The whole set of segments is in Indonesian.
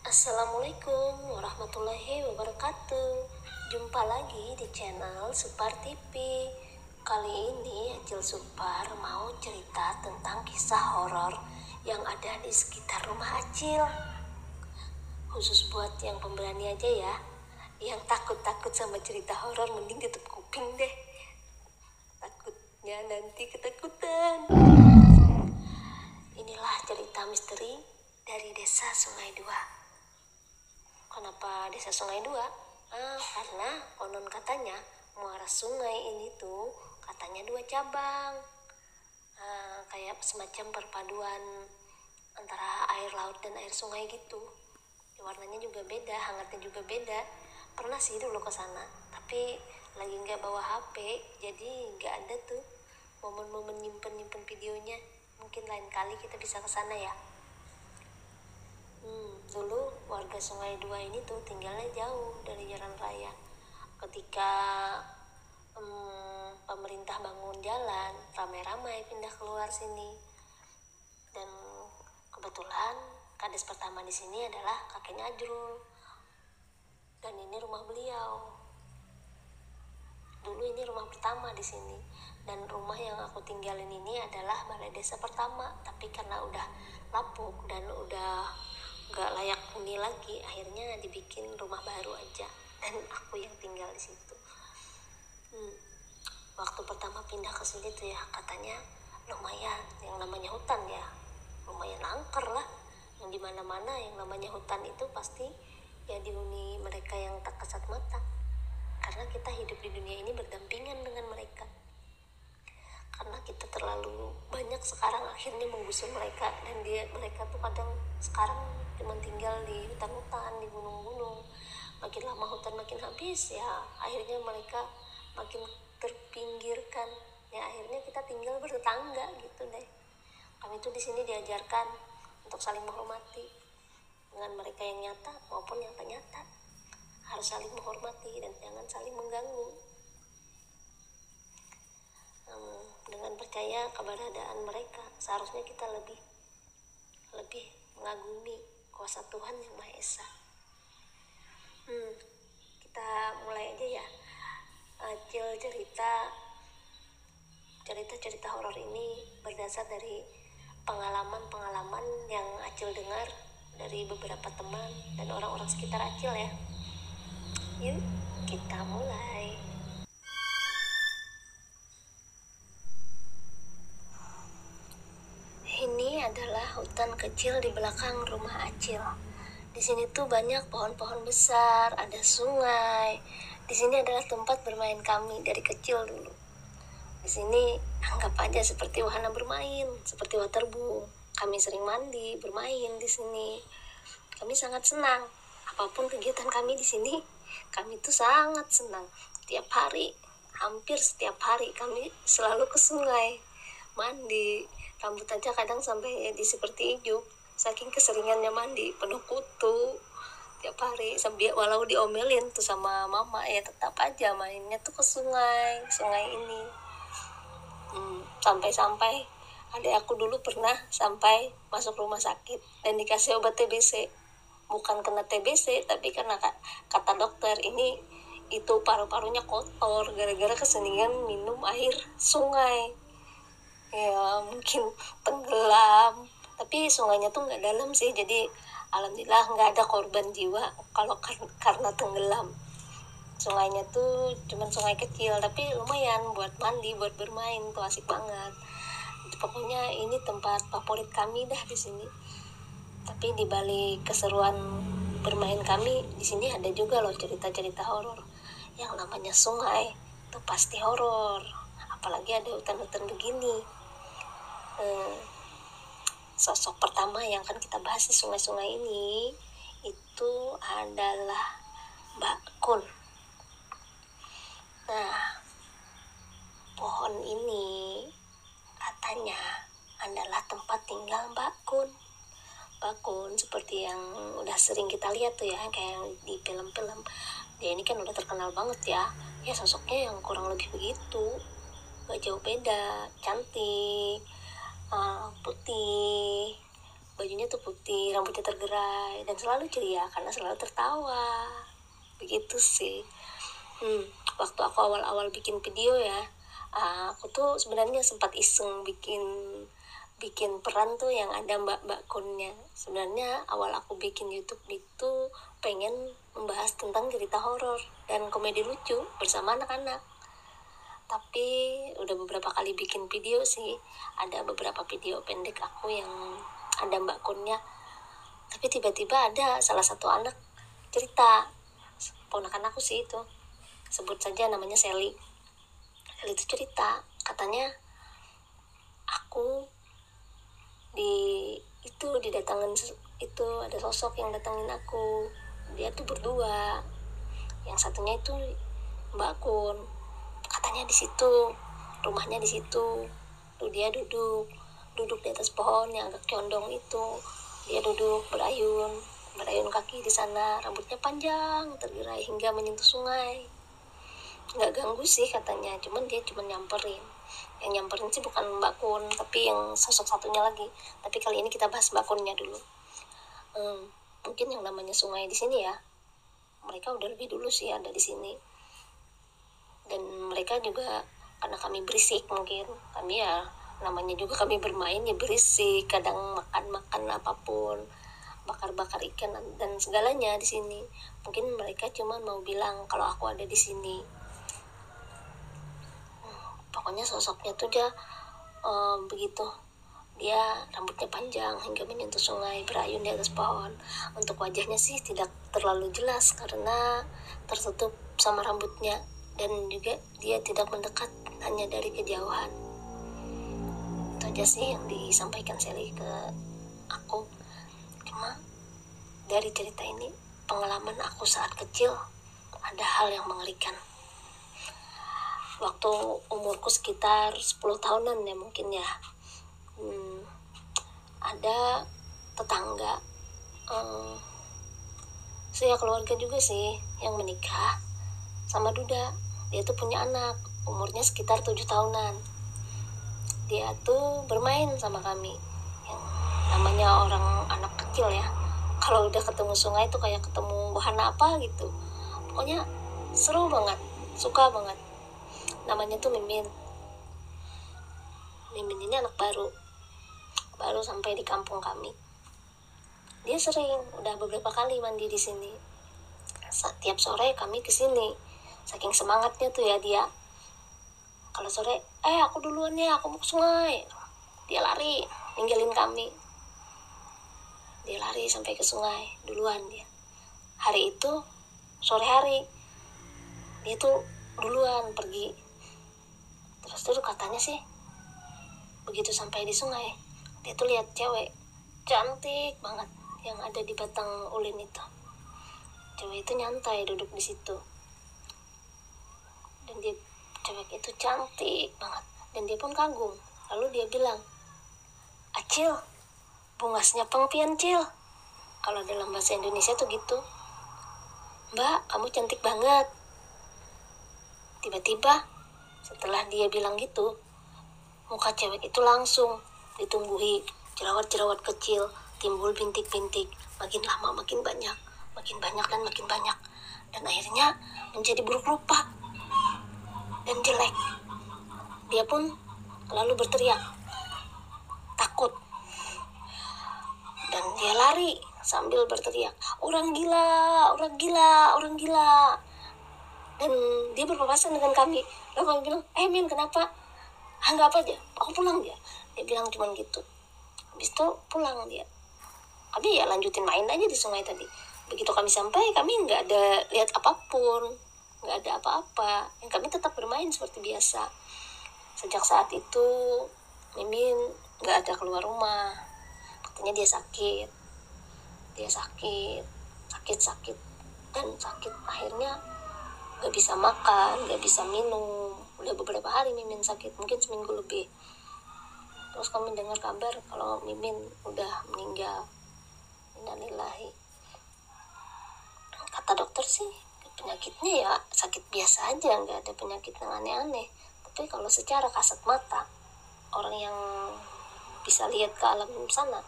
Assalamualaikum warahmatullahi wabarakatuh. Jumpa lagi di channel Supar TV. Kali ini Acil Supar mau cerita tentang kisah horor yang ada di sekitar rumah Acil. Khusus buat yang pemberani aja ya. Yang takut-takut sama cerita horor mending tutup kuping deh. Takutnya nanti ketakutan. Inilah cerita misteri dari Desa Sungai Dua. Kenapa Desa Sungai Dua? Karena konon katanya muara sungai ini tuh katanya 2 cabang. Kayak semacam perpaduan antara air laut dan air sungai gitu. Warnanya juga beda, hangatnya juga beda. Pernah sih dulu ke sana, tapi lagi nggak bawa HP, jadi nggak ada tuh momen-momen nyimpen videonya. Mungkin lain kali kita bisa ke sana ya. Dulu warga Sungai Dua ini tuh tinggalnya jauh dari jalan raya. Ketika pemerintah bangun jalan, ramai-ramai pindah keluar sini. Dan kebetulan kades pertama di sini adalah kakeknya Ajrul. Dan ini rumah beliau. Dulu ini rumah pertama di sini. Dan rumah yang aku tinggalin ini adalah balai desa pertama. Tapi karena udah lapuk dan udah gak layak huni lagi, akhirnya dibikin rumah baru aja dan aku yang tinggal di situ. Waktu pertama pindah ke sini tuh ya katanya lumayan, yang namanya hutan ya lumayan angker lah, yang dimana-mana yang namanya hutan itu pasti ya dihuni mereka yang tak kasat mata, karena kita hidup di dunia ini berdampingan dengan mereka. Karena kita terlalu banyak sekarang akhirnya menggusur mereka, dan mereka tuh kadang sekarang cuma tinggal di hutan-hutan, di gunung-gunung. Makin lama hutan makin habis ya, akhirnya mereka makin terpinggirkan. Ya akhirnya kita tinggal bertetangga gitu deh. Kami tuh di sini diajarkan untuk saling menghormati dengan mereka yang nyata maupun yang tak nyata. Harus saling menghormati dan jangan saling mengganggu. Dengan percaya keberadaan mereka, seharusnya kita lebih mengagumi kuasa Tuhan yang Maha Esa. Kita mulai aja ya. Acil cerita horor ini berdasar dari pengalaman yang Acil dengar dari beberapa teman dan orang-orang sekitar Acil ya. Yuk kita mulai. Ini adalah hutan kecil di belakang rumah Acil. Di sini tuh banyak pohon-pohon besar, ada sungai. Di sini adalah tempat bermain kami dari kecil dulu. Di sini anggap aja seperti wahana bermain, seperti waterboom. Kami sering mandi, bermain di sini. Kami sangat senang. Apapun kegiatan kami di sini, kami tuh sangat senang. Tiap hari, hampir setiap hari kami selalu ke sungai mandi. Rambut aja kadang sampai di seperti ijuk, saking keseringannya mandi, penuh kutu tiap hari. Sampai walau diomelin tuh sama mama, ya tetap aja mainnya tuh ke sungai ini. Sampai-sampai adik aku dulu pernah sampai masuk rumah sakit dan dikasih obat TBC. Bukan kena TBC, tapi karena kata dokter ini itu paru-parunya kotor gara-gara keseringan minum air sungai. Ya mungkin tenggelam, tapi sungainya tuh nggak dalam sih, jadi alhamdulillah nggak ada korban jiwa kalau karena tenggelam. Sungainya tuh cuman sungai kecil, tapi lumayan buat mandi, buat bermain tuh asik banget. Pokoknya ini tempat favorit kami dah di sini. Tapi di balik keseruan bermain kami di sini ada juga loh cerita-cerita horor. Yang namanya sungai itu pasti horor, apalagi ada hutan-hutan begini. Sosok pertama yang akan kita bahas di sungai-sungai ini itu adalah Mbak Kun. Nah, pohon ini katanya adalah tempat tinggal Mbak Kun. Mbak Kun seperti yang udah sering kita lihat tuh ya, kayak di film-film. Dia ini kan udah terkenal banget ya. Ya sosoknya yang kurang lebih begitu. Gak jauh beda, cantik, putih, bajunya tuh putih, rambutnya tergerai, dan selalu ceria karena selalu tertawa. Begitu sih. Waktu aku awal-awal bikin video ya, aku tuh sebenarnya sempat iseng bikin peran tuh yang ada Mbak Kunnya. Sebenarnya awal aku bikin YouTube itu pengen membahas tentang cerita horor dan komedi lucu bersama anak-anak. Tapi udah beberapa kali bikin video sih, ada beberapa video pendek aku yang ada Mbak Kunnya. Tapi tiba-tiba ada salah satu anak cerita, ponakan aku sih itu, sebut saja namanya Sally. Sally itu cerita, katanya aku didatangin itu, ada sosok yang datangin aku. Dia tuh berdua, yang satunya itu Mbak Kun. Katanya di situ, rumahnya di situ. Tuh dia duduk di atas pohon yang agak condong itu. Dia duduk berayun kaki di sana, rambutnya panjang tergerai hingga menyentuh sungai. Nggak ganggu sih katanya, dia cuma nyamperin. Yang nyamperin sih bukan Mbak Kun, tapi yang sosok satunya lagi. Tapi kali ini kita bahas Mbak Kunnya dulu. Mungkin yang namanya sungai di sini ya, mereka udah lebih dulu sih ada di sini. Dan mereka juga karena kami berisik, mungkin kami ya namanya juga kami bermain ya berisik, kadang makan apapun, bakar ikan dan segalanya di sini. Mungkin mereka cuma mau bilang kalau aku ada di sini. Pokoknya sosoknya tuh dia begitu. Dia rambutnya panjang hingga menyentuh sungai, berayun di atas pohon. Untuk wajahnya sih tidak terlalu jelas karena tertutup sama rambutnya, dan juga dia tidak mendekat, hanya dari kejauhan. Itu aja sih yang disampaikan Sally ke aku. Cuma dari cerita ini, pengalaman aku saat kecil, ada hal yang mengerikan. Waktu umurku sekitar 10 tahunan ya mungkin ya, ada tetangga, saya keluarga juga sih yang menikah sama duda. Dia tuh punya anak, umurnya sekitar 7 tahunan. Dia tuh bermain sama kami. Yang namanya orang anak kecil ya, kalau udah ketemu sungai tuh kayak ketemu wahana apa gitu. Pokoknya seru banget, suka banget. Namanya tuh Mimin. Mimin ini anak baru sampai di kampung kami. Dia sering, udah beberapa kali mandi di sini. Setiap sore kami kesini. Saking semangatnya tuh ya dia. Kalau sore, aku duluan ya, aku mau ke sungai. Dia lari, ninggalin kami. Dia lari sampai ke sungai, duluan dia. Hari itu, sore hari, dia tuh duluan pergi. Terus katanya sih, begitu sampai di sungai, Dia tuh lihat cewek cantik banget yang ada di batang ulin itu. Cewek itu nyantai duduk di situ, dan cewek itu cantik banget, dan dia pun kagum. Lalu dia bilang, "Acil, bungasnya pengpian Cil." Kalau dalam bahasa Indonesia tuh gitu. "Mbak, kamu cantik banget." Tiba-tiba setelah dia bilang gitu, muka cewek itu langsung ditumbuhi jerawat-jerawat kecil, timbul bintik-bintik, makin lama makin banyak dan makin banyak, dan akhirnya menjadi buruk rupa dan jelek. Dia pun lalu berteriak takut, dan dia lari sambil berteriak, "Orang gila, orang gila, orang gila." Dan dia berpapasan dengan kami. Lalu kami bilang, "Min, kenapa?" "Nggak apa aja, aku pulang." Dia bilang cuman gitu. Habis itu pulang dia. Kami ya lanjutin main aja di sungai tadi. Begitu kami sampai, kami nggak ada lihat apapun, nggak ada apa-apa. Yang kami tetap bermain seperti biasa. Sejak saat itu Mimin nggak ada keluar rumah. Katanya dia sakit, dan sakit akhirnya nggak bisa makan, nggak bisa minum. Udah beberapa hari Mimin sakit, mungkin seminggu lebih. Terus kami dengar kabar kalau Mimin udah meninggal. Innalillahi. Kata dokter sih penyakitnya ya sakit biasa aja, nggak ada penyakit yang aneh-aneh. Tapi kalau secara kasat mata, orang yang bisa lihat ke alam sana,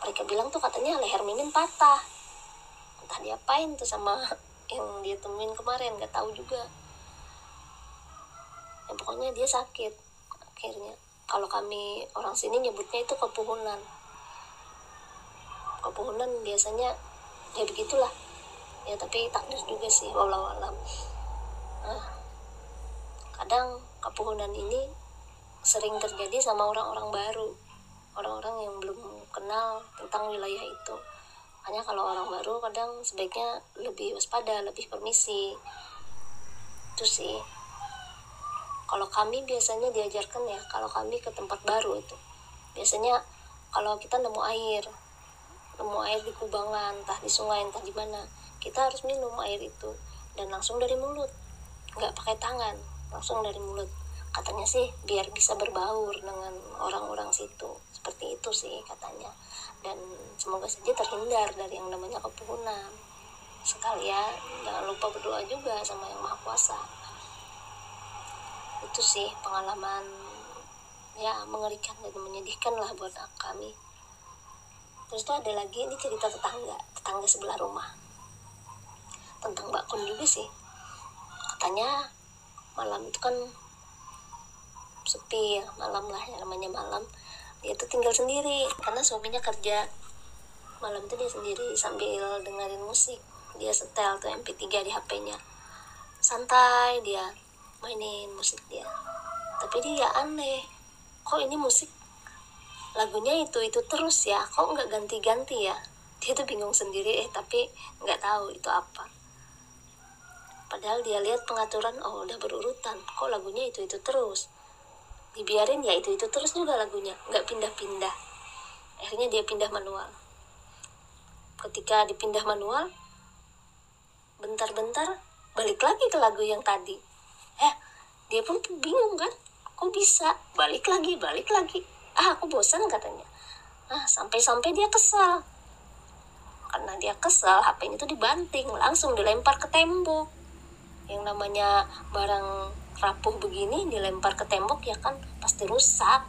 mereka bilang tuh katanya leher Mimin patah. Entah diapain tuh sama yang dia temuin kemarin, nggak tahu juga. Ya pokoknya dia sakit akhirnya. Kalau kami orang sini nyebutnya itu kepuhunan. Kepuhunan biasanya ya begitulah. Ya tapi takdir juga sih, wallahu alam. Kadang kepuhunan ini sering terjadi sama orang-orang baru, orang-orang yang belum kenal tentang wilayah itu. Makanya kalau orang baru kadang sebaiknya lebih waspada, lebih permisi. Itu sih. Kalau kami biasanya diajarkan ya, kalau kami ke tempat baru itu, biasanya kalau kita nemu air di kubangan, entah di sungai, entah di mana, kita harus minum air itu dan langsung dari mulut, nggak pakai tangan, langsung dari mulut. Katanya sih biar bisa berbaur dengan orang-orang situ, seperti itu sih katanya. Dan semoga saja terhindar dari yang namanya kepuhunan. Sekalian jangan lupa berdoa juga sama Yang Maha Kuasa. Itu sih pengalaman ya mengerikan dan menyedihkan lah buat kami. Terus tuh ada lagi, ini cerita tetangga sebelah rumah, tentang Mbak Kun juga sih. Katanya malam itu kan sepi ya, malam lah ya, namanya malam. Dia tuh tinggal sendiri karena suaminya kerja. Malam itu dia sendiri sambil dengerin musik. Dia setel tuh MP3 di HP-nya. Santai dia mainin musik dia. Tapi dia aneh, kok ini musik lagunya itu terus ya, kok nggak ganti-ganti ya. Dia tuh bingung sendiri, tapi nggak tahu itu apa. Padahal dia lihat pengaturan, oh udah berurutan, kok lagunya itu terus. Dibiarin ya itu terus juga lagunya, nggak pindah-pindah. Akhirnya dia pindah manual. Ketika dipindah manual, bentar-bentar balik lagi ke lagu yang tadi. Dia pun bingung kan, kok bisa balik lagi. Aku bosan katanya. Sampai-sampai dia kesal. Karena dia kesal, HP-nya itu dibanting, langsung dilempar ke tembok. Yang namanya barang rapuh begini dilempar ke tembok ya kan pasti rusak.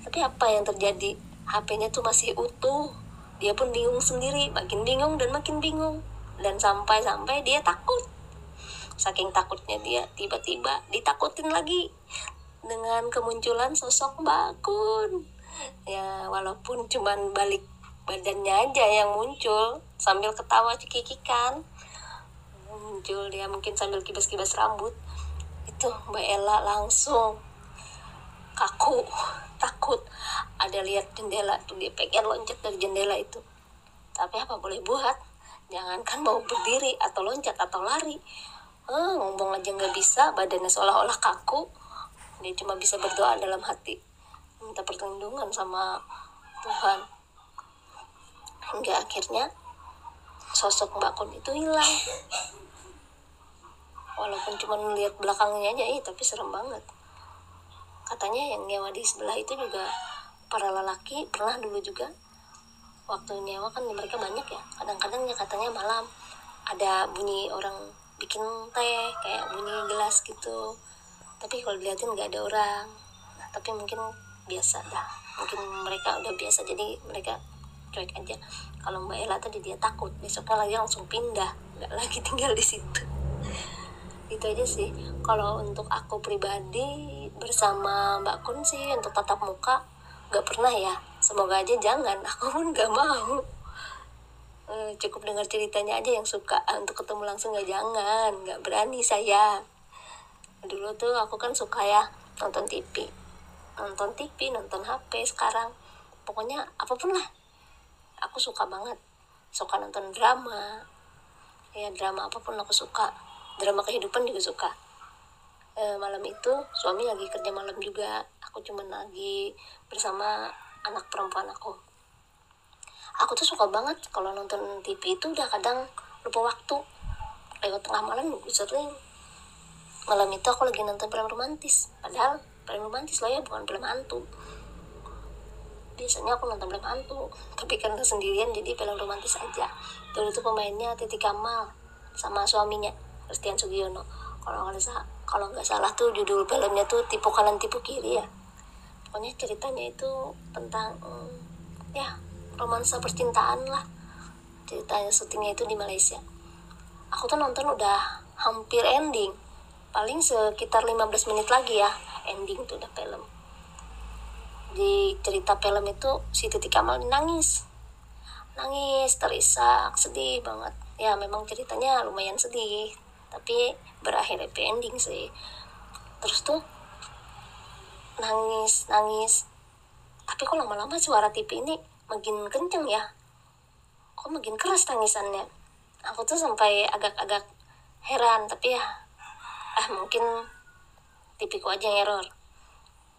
Tapi apa yang terjadi? HP-nya tuh masih utuh. Dia pun bingung sendiri, makin bingung dan makin bingung. Dan sampai-sampai dia takut. Saking takutnya dia, tiba-tiba ditakutin lagi dengan kemunculan sosok Mbak Kun. Ya walaupun cuman balik badannya aja yang muncul, sambil ketawa cekikikan. Muncul dia mungkin sambil kibas-kibas rambut. Itu Mbak Ella langsung kaku, takut. Ada lihat jendela tuh, dia pengen loncat dari jendela itu. Tapi apa boleh buat, jangankan mau berdiri atau loncat atau lari, ngomong aja nggak bisa, badannya seolah-olah kaku. Dia cuma bisa berdoa dalam hati, minta perlindungan sama Tuhan, hingga akhirnya sosok Mbak Kun itu hilang. Walaupun cuma melihat belakangnya aja, tapi serem banget. Katanya yang nyewa di sebelah itu juga para lelaki, pernah dulu juga waktu nyewa kan mereka banyak ya, kadang-kadang ya katanya malam ada bunyi orang bikin teh, kayak bunyi gelas gitu, tapi kalau dilihatin nggak ada orang. Nah, tapi mungkin biasa dah, mungkin mereka udah biasa, jadi mereka cuek aja. Kalau Mbak Ella tadi dia takut, besoknya lagi langsung pindah, nggak lagi tinggal di situ. Itu aja sih. Kalau untuk aku pribadi bersama Mbak Kun sih untuk tatap muka nggak pernah ya, semoga aja jangan, aku pun nggak mau. Cukup dengar ceritanya aja yang suka, untuk ketemu langsung jangan, nggak berani saya. Dulu tuh aku kan suka ya nonton TV, nonton HP. Sekarang pokoknya apapun lah, aku suka banget, suka nonton drama, ya drama apapun aku suka, drama kehidupan juga suka. Malam itu suami lagi kerja malam juga, aku cuma lagi bersama anak perempuan aku. Aku tuh suka banget kalau nonton TV itu udah kadang lupa waktu, lewat tengah malam sering. Malam itu aku lagi nonton film romantis, padahal film romantis loh ya, bukan film hantu. Biasanya aku nonton film hantu, tapi karena sendirian jadi film romantis aja. Dulu tuh pemainnya Titi Kamal sama suaminya Christian Sugiono. Kalau nggak salah tuh judul filmnya tuh Tipu Kanan Tipu Kiri ya. Pokoknya ceritanya itu tentang ya romansa percintaan lah. Ceritanya syutingnya itu di Malaysia. Aku tuh nonton udah hampir ending, paling sekitar 15 menit lagi ya ending tuh udah film. Di cerita film itu si Titi Kamal nangis terisak, sedih banget ya. Memang ceritanya lumayan sedih, tapi berakhir happy ending sih. Terus tuh nangis, tapi kok lama-lama suara TV ini makin kenceng ya, kok makin keras tangisannya. Aku tuh sampai agak-agak heran, tapi ya mungkin TV ku aja yang error.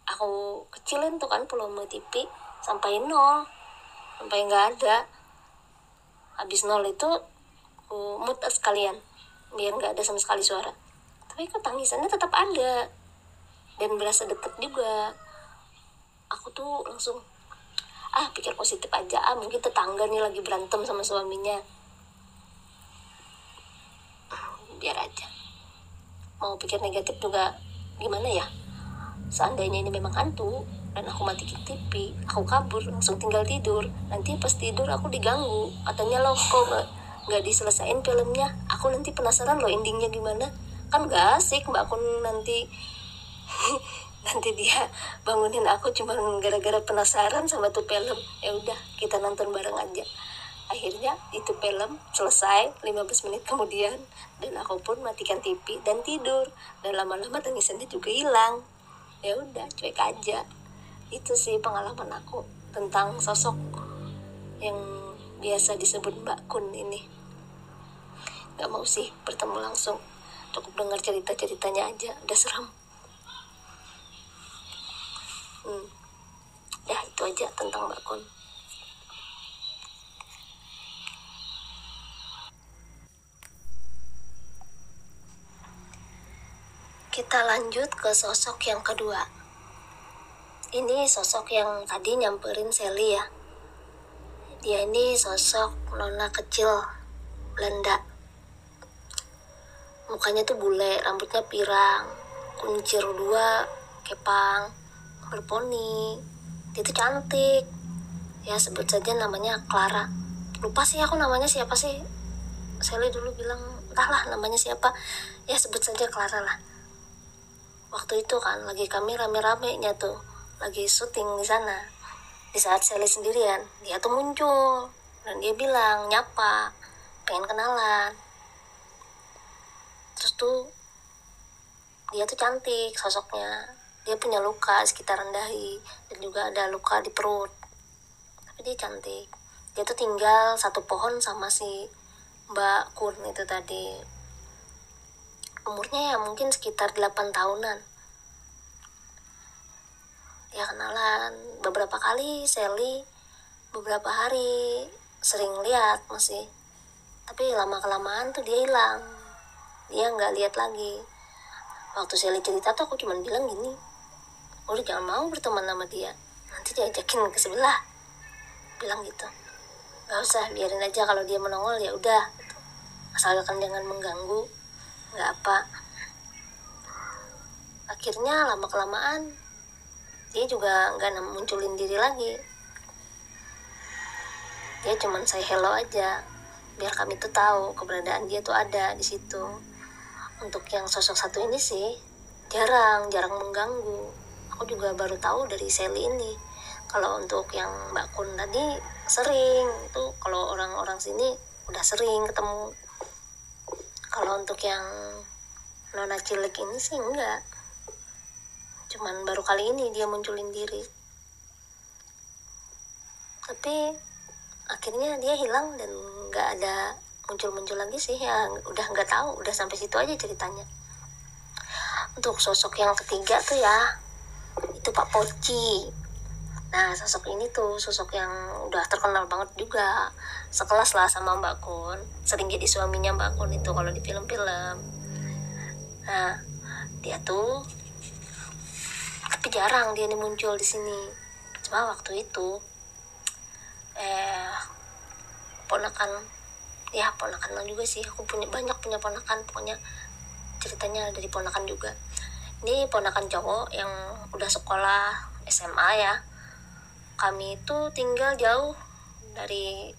Aku kecilin tuh kan volume TV sampai 0, sampai nggak ada. Habis 0 itu aku mute sekalian biar nggak ada sama sekali suara, tapi kok tangisannya tetap ada dan berasa deket juga. Aku tuh langsung pikir positif aja, mungkin tetangga nih lagi berantem sama suaminya, biar aja. Mau pikir negatif juga gimana ya, seandainya ini memang hantu dan aku matiin TV, aku kabur langsung tinggal tidur, nanti pas tidur aku diganggu, katanya lo kok nggak diselesain filmnya. Aku nanti penasaran loh endingnya gimana, kan gak asik Mbak Kun nanti nanti dia bangunin aku cuma gara-gara penasaran sama tuh film. Ya udah kita nonton bareng aja. Akhirnya itu film selesai 15 menit kemudian, dan aku pun matikan TV dan tidur, dan lama-lama tangisannya juga hilang. Ya udah cuek aja. Itu sih pengalaman aku tentang sosok yang biasa disebut Mbak Kun ini. Gak mau sih bertemu langsung, cukup dengar cerita-ceritanya aja udah serem. Ya itu aja tentang Mbak Kun. Kita lanjut ke sosok yang kedua. Ini sosok yang tadi nyamperin Sally ya. Dia ini sosok nona kecil Belanda. Mukanya tuh bule, rambutnya pirang, kuncir 2, kepang, berponi. Dia tuh cantik. Ya sebut saja namanya Clara. Lupa sih aku namanya siapa sih. Sally dulu bilang, entahlah namanya siapa. Ya sebut saja Clara lah. Waktu itu kan lagi kami rame-ramenya tuh, lagi syuting di sana. Di saat Sally sendirian, dia tuh muncul dan dia bilang nyapa, pengen kenalan. Terus tuh dia tuh cantik sosoknya. Dia punya luka sekitaran dahi dan juga ada luka di perut. Tapi dia cantik. Dia tuh tinggal satu pohon sama si Mbak Kun itu tadi. Umurnya ya mungkin sekitar 8 tahunan. Dia kenalan beberapa kali, Sally beberapa hari sering lihat masih, tapi lama kelamaan tuh dia hilang, dia nggak lihat lagi. Waktu Sally cerita tuh aku cuma bilang gini, udah jangan mau berteman sama dia, nanti dia ajakin ke sebelah, bilang gitu. Nggak usah, biarin aja, kalau dia menongol ya udah, asalkan jangan mengganggu, nggak apa. Akhirnya lama kelamaan dia juga nggak munculin diri lagi, dia cuman say hello aja biar kami tuh tahu keberadaan dia tuh ada di situ. Untuk yang sosok satu ini sih jarang mengganggu. Aku juga baru tahu dari Sally ini. Kalau untuk yang Mbak Kun tadi sering tuh, kalau orang-orang sini udah sering ketemu. Kalau untuk yang Nona Cilik ini sih enggak, cuman baru kali ini dia munculin diri. Tapi akhirnya dia hilang dan nggak ada muncul-muncul lagi sih ya, udah nggak tahu, udah sampai situ aja ceritanya. Untuk sosok yang ketiga tuh ya, itu Pak Poci. Nah, sosok ini tuh sosok yang udah terkenal banget juga, sekelas lah sama Mbak Kun, sering jadi suaminya Mbak Kun itu kalau di film-film. Nah, dia tuh tapi jarang dia nih muncul di sini. Cuma waktu itu ponakan juga sih, aku banyak punya ponakan, pokoknya ceritanya dari ponakan juga. Ini ponakan cowok yang udah sekolah SMA ya. Kami itu tinggal jauh dari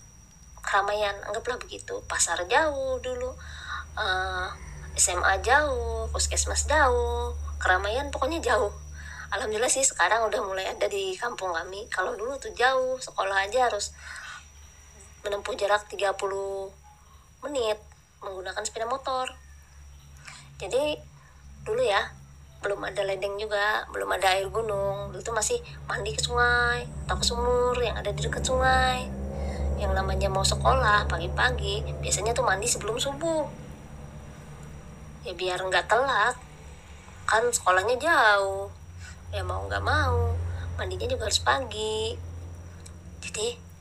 keramaian, anggaplah begitu. Pasar jauh dulu, SMA jauh, puskesmas jauh, keramaian pokoknya jauh. Alhamdulillah sih sekarang udah mulai ada di kampung kami. Kalau dulu tuh jauh, sekolah aja harus menempuh jarak 30 menit menggunakan sepeda motor. Jadi dulu ya belum ada ledeng juga, belum ada air gunung. Dulu tuh masih mandi ke sungai atau ke sumur yang ada di dekat sungai. Yang namanya mau sekolah pagi-pagi biasanya tuh mandi sebelum subuh, ya biar nggak telat, kan sekolahnya jauh, ya mau nggak mau mandinya juga harus pagi. Jadi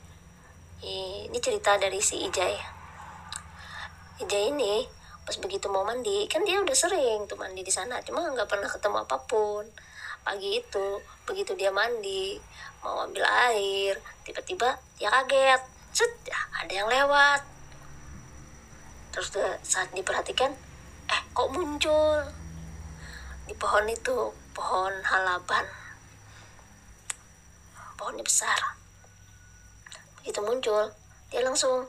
ini cerita dari si Ijai ini, pas begitu mau mandi, kan dia udah sering tuh mandi di sana, cuma nggak pernah ketemu apapun. Pagi itu begitu dia mandi mau ambil air, tiba-tiba dia kaget, set, ada yang lewat. Terus saat diperhatikan, kok muncul di pohon itu, pohon halaban, pohonnya besar. Begitu muncul, dia langsung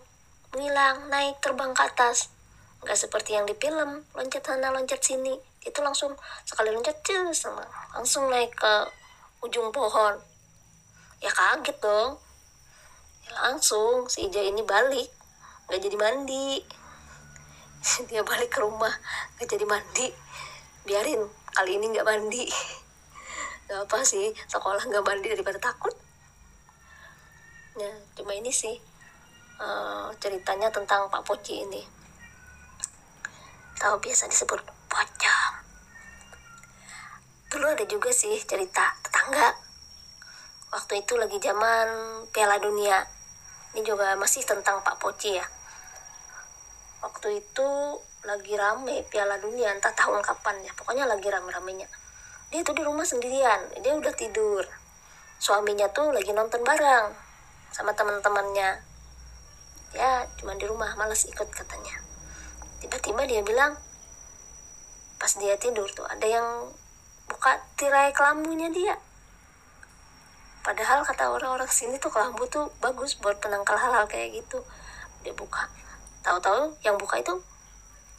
menghilang, naik terbang ke atas. Nggak seperti yang di film, loncat sana loncat sini. Itu langsung sekali loncat langsung naik ke ujung pohon. Ya kaget dong. Ya langsung si Ija ini balik, nggak jadi mandi. Dia balik ke rumah, nggak jadi mandi. Biarin kali ini nggak mandi. Gak apa sih, sekolah nggak mandi daripada takut. Ya cuma ini sih ceritanya tentang Pak Poci ini. Tahu biasa disebut pocong. Dulu ada juga sih cerita tetangga. Waktu itu lagi zaman Piala Dunia. Ini juga masih tentang Pak Poci ya. Waktu itu lagi rame Piala Dunia, entah tahun kapan ya. Pokoknya lagi rame-ramenya. Dia tuh di rumah sendirian. Dia udah tidur. Suaminya tuh lagi nonton bareng sama teman-temannya. Ya cuma di rumah, malas ikut katanya. Tiba-tiba dia bilang, pas dia tidur tuh ada yang buka tirai kelambunya dia. Padahal kata orang-orang sini tuh kelambu tuh bagus buat penangkal hal-hal kayak gitu. Dia buka, tahu-tahu yang buka itu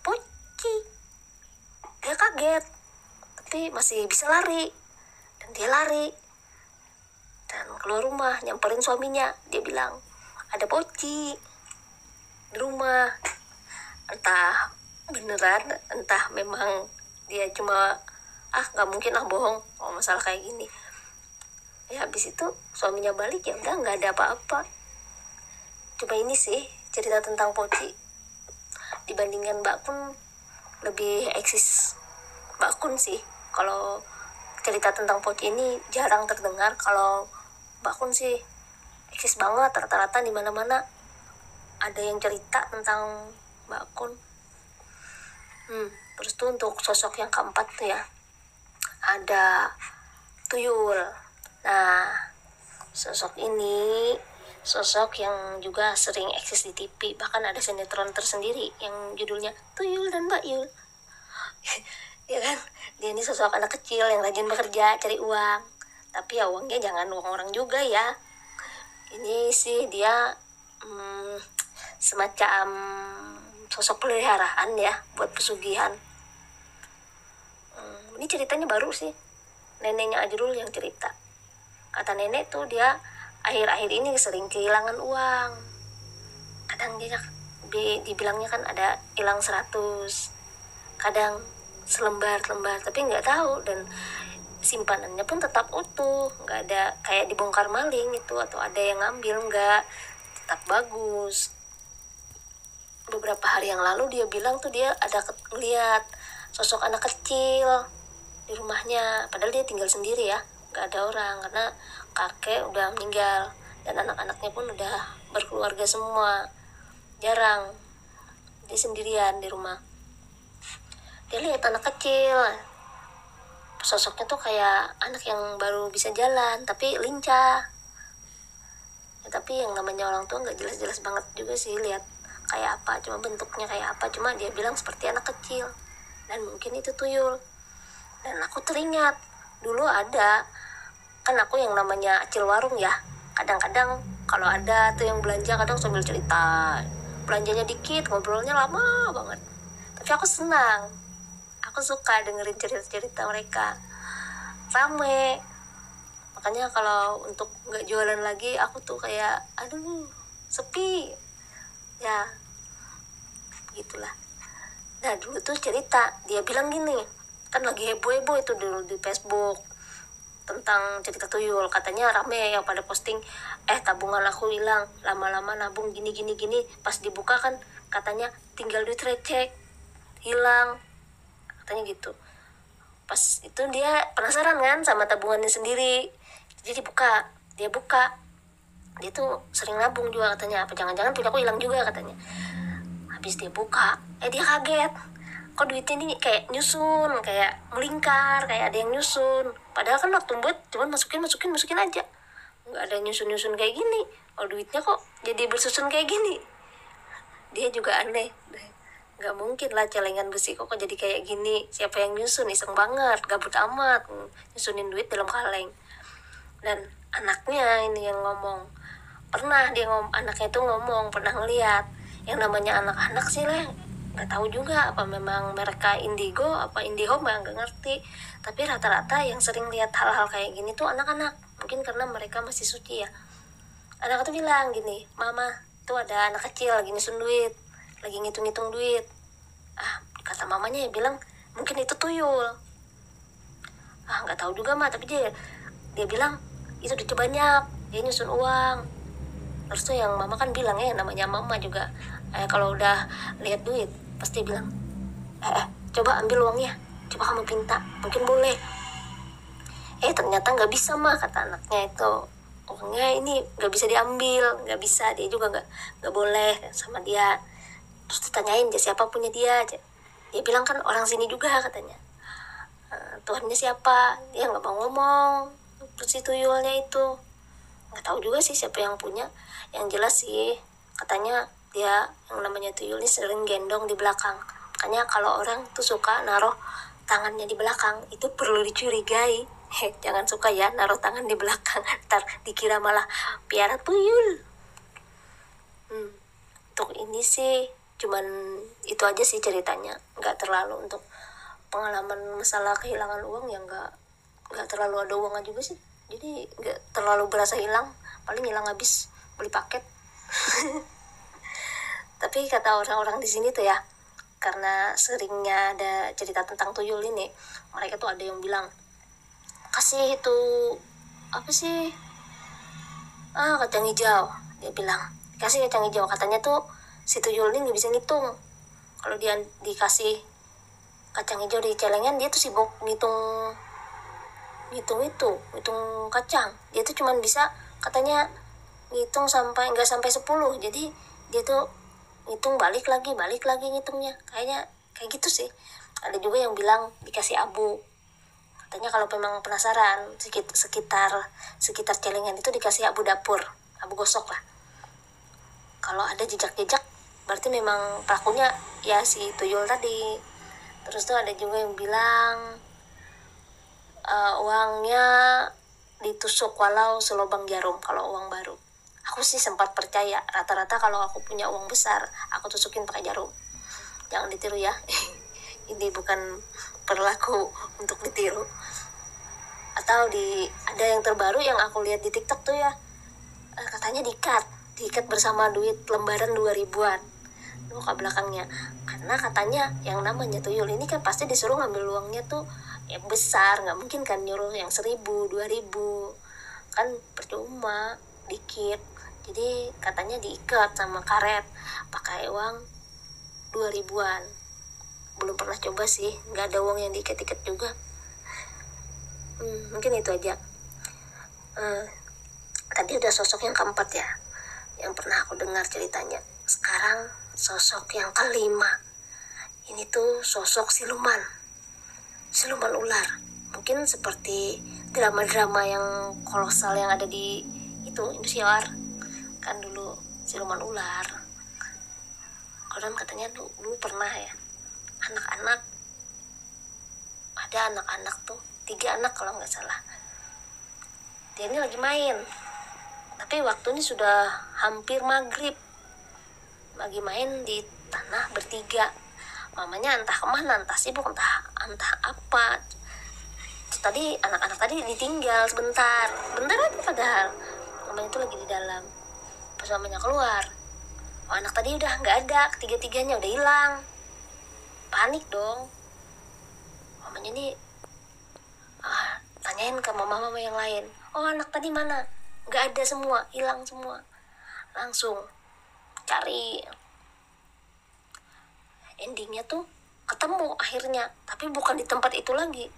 Poci. Dia kaget, tapi masih bisa lari. Dan dia lari dan keluar rumah, nyamperin suaminya. Dia bilang, ada Poci di rumah. Entah beneran, entah memang dia cuma nggak mungkin bohong kalau masalah kayak gini. Ya habis itu suaminya balik, ya udah nggak ada apa-apa. Cuma ini sih cerita tentang Poci. Dibandingkan Mbak Kun lebih eksis Mbak Kun sih kalau cerita tentang Poci ini jarang terdengar. Kalau Mbak Kun sih eksis banget, rata-rata di mana-mana ada yang cerita tentang Mbak Kun. Terus tuh untuk sosok yang keempat tuh ya, ada Tuyul. Nah, sosok ini sosok yang juga sering eksis di TV, bahkan ada sinetron tersendiri yang judulnya Tuyul dan Mbak Yul. Ya kan, dia ini sosok anak kecil yang rajin bekerja cari uang, tapi ya uangnya jangan uang orang juga ya. Ini sih dia semacam sosok peliharaan ya buat pesugihan. Ini ceritanya baru sih, neneknya Ajrul yang cerita. Kata nenek tuh dia akhir-akhir ini sering kehilangan uang. Kadang dia dibilangnya kan ada hilang 100, kadang selembar-lembar, tapi nggak tahu, dan simpanannya pun tetap utuh, nggak ada kayak dibongkar maling itu atau ada yang ngambil, nggak, tetap bagus. Beberapa hari yang lalu dia bilang tuh dia ada ngeliat sosok anak kecil di rumahnya, padahal dia tinggal sendiri ya, nggak ada orang karena kakek udah meninggal dan anak-anaknya pun udah berkeluarga semua, jarang, dia sendirian di rumah. Dia lihat anak kecil, sosoknya tuh kayak anak yang baru bisa jalan tapi lincah ya, tapi yang namanya orang tua nggak jelas-jelas banget juga sih lihat kayak apa, cuma bentuknya kayak apa, cuma dia bilang seperti anak kecil dan mungkin itu Tuyul. Dan aku teringat dulu ada, kan aku yang namanya acil warung ya, kadang-kadang kalau ada tuh yang belanja kadang sambil cerita, belanjanya dikit ngobrolnya lama banget, tapi aku senang, aku suka dengerin cerita-cerita mereka, rame. Makanya kalau untuk nggak jualan lagi aku tuh kayak aduh sepi ya, gitulah. Nah dulu tuh cerita, dia bilang gini, kan lagi heboh-heboh itu dulu di Facebook tentang cerita Tuyul, katanya rame yang pada posting, tabungan aku hilang, lama-lama nabung gini, pas dibuka kan katanya tinggal duit receh, hilang, katanya gitu. Pas itu dia penasaran kan sama tabungannya sendiri, jadi dia buka, dia tuh sering nabung juga katanya, apa jangan-jangan punya aku hilang juga katanya. Habis dia buka, dia kaget, kok duitnya ini kayak nyusun, kayak melingkar, kayak ada yang nyusun, padahal kan waktu buat cuman masukin aja, nggak ada nyusun kayak gini. Oh duitnya kok jadi bersusun kayak gini, dia juga aneh, nggak mungkin lah celengan besi kok jadi kayak gini, siapa yang nyusun, iseng banget, gabut amat nyusunin duit dalam kaleng. Dan anaknya ini yang ngomong, anaknya itu ngomong pernah ngeliat, yang namanya anak-anak sih lah nggak tahu juga apa memang mereka indigo apa indihome nggak ngerti, tapi rata-rata yang sering lihat hal-hal kayak gini tuh anak-anak, mungkin karena mereka masih suci ya. Anak itu bilang gini, mama tuh ada anak kecil lagi nyusun duit, lagi ngitung-ngitung duit. Kata mamanya ya bilang mungkin itu Tuyul. Nggak tahu juga mah, tapi dia bilang itu duitnya banyak, dia nyusun uang. Terus tuh yang mama kan bilang ya, namanya mama juga kalau udah lihat duit pasti bilang coba ambil uangnya, coba kamu pinta, mungkin boleh. Ternyata nggak bisa mah, kata anaknya itu, uangnya ini nggak bisa diambil, nggak bisa, dia juga nggak boleh sama dia. Terus ditanyain siapa punya dia bilang kan orang sini juga katanya. Tuhannya siapa, dia nggak mau ngomong. Terus si Tuyulnya itu nggak tahu juga sih siapa yang punya. Yang jelas sih katanya dia yang namanya Tuyul ini sering gendong di belakang, makanya kalau orang tuh suka naruh tangannya di belakang itu perlu dicurigai. Jangan suka ya naruh tangan di belakang, ntar dikira malah piara Tuyul. Untuk ini sih cuman itu aja sih ceritanya, nggak terlalu untuk pengalaman masalah kehilangan uang ya, nggak terlalu ada uangnya juga sih, jadi nggak terlalu berasa hilang, paling hilang habis beli paket. Tapi kata orang-orang di sini tuh ya, karena seringnya ada cerita tentang Tuyul ini, mereka tuh ada yang bilang kasih itu apa sih, kacang hijau. Dia bilang kasih kacang hijau, katanya tuh si Tuyul ini nggak bisa ngitung. Kalau dia dikasih kacang hijau di celengan, dia tuh sibuk ngitung ngitung kacang. Dia tuh cuman bisa katanya ngitung nggak sampai 10. Jadi dia tuh ngitung balik lagi ngitungnya. Kayak gitu sih. Ada juga yang bilang dikasih abu. Katanya kalau memang penasaran sekitar celengan itu dikasih abu dapur, abu gosok lah. Kalau ada jejak-jejak berarti memang pelakunya ya si tuyul tadi. Terus tuh ada juga yang bilang uangnya ditusuk walau selubang jarum kalau uang baru. Aku sih sempat percaya, rata-rata kalau aku punya uang besar aku tusukin pakai jarum. Jangan ditiru ya. Ini bukan perilaku untuk ditiru. Atau ada yang terbaru yang aku lihat di TikTok tuh ya, katanya diikat bersama duit lembaran 2000-an muka belakangnya. Karena katanya yang namanya tuyul ini kan pasti disuruh ngambil uangnya tuh yang besar, nggak mungkin kan nyuruh yang 1000, 2000, kan percuma, dikit. Jadi katanya diikat sama karet pakai uang 2000-an. Belum pernah coba sih, nggak ada uang yang diikat-ikat juga. Mungkin itu aja. Tadi udah sosok yang keempat ya, yang pernah aku dengar ceritanya. Sekarang sosok yang kelima. Ini tuh sosok siluman ular. Mungkin seperti drama-drama yang kolosal yang ada di itu Indosiar. Kan dulu siluman ular. Konon katanya dulu pernah ya, ada anak-anak tuh 3 anak kalau nggak salah. Dia ini lagi main, tapi waktunya sudah hampir maghrib. Lagi main di tanah bertiga. Mamanya entah kemana, entah sibuk, entah apa. Terus tadi anak-anak tadi ditinggal bentar aja padahal. Mamanya itu lagi di dalam. Pas mamanya keluar, anak tadi udah nggak ada, ketiga-tiganya udah hilang. Panik dong. Mamanya nih tanyain ke mama yang lain, anak tadi mana? Nggak ada semua, hilang semua. Langsung cari. Endingnya tuh ketemu akhirnya, tapi bukan di tempat itu lagi,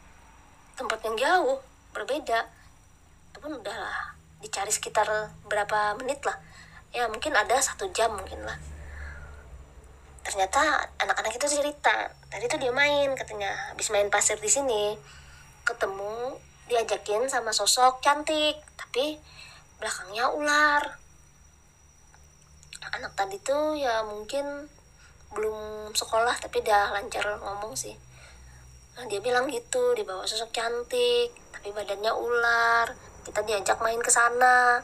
tempat yang jauh berbeda. Itu pun udah dicari sekitar berapa menit lah ya, mungkin ada 1 jam mungkin lah. Ternyata anak-anak itu cerita tadi tuh dia main, katanya habis main pasir di sini ketemu, diajakin sama sosok cantik tapi belakangnya ular. Anak tadi tuh ya mungkin belum sekolah tapi udah lancar ngomong sih. Dia bilang gitu, dibawa sosok cantik tapi badannya ular. Kita diajak main ke sana,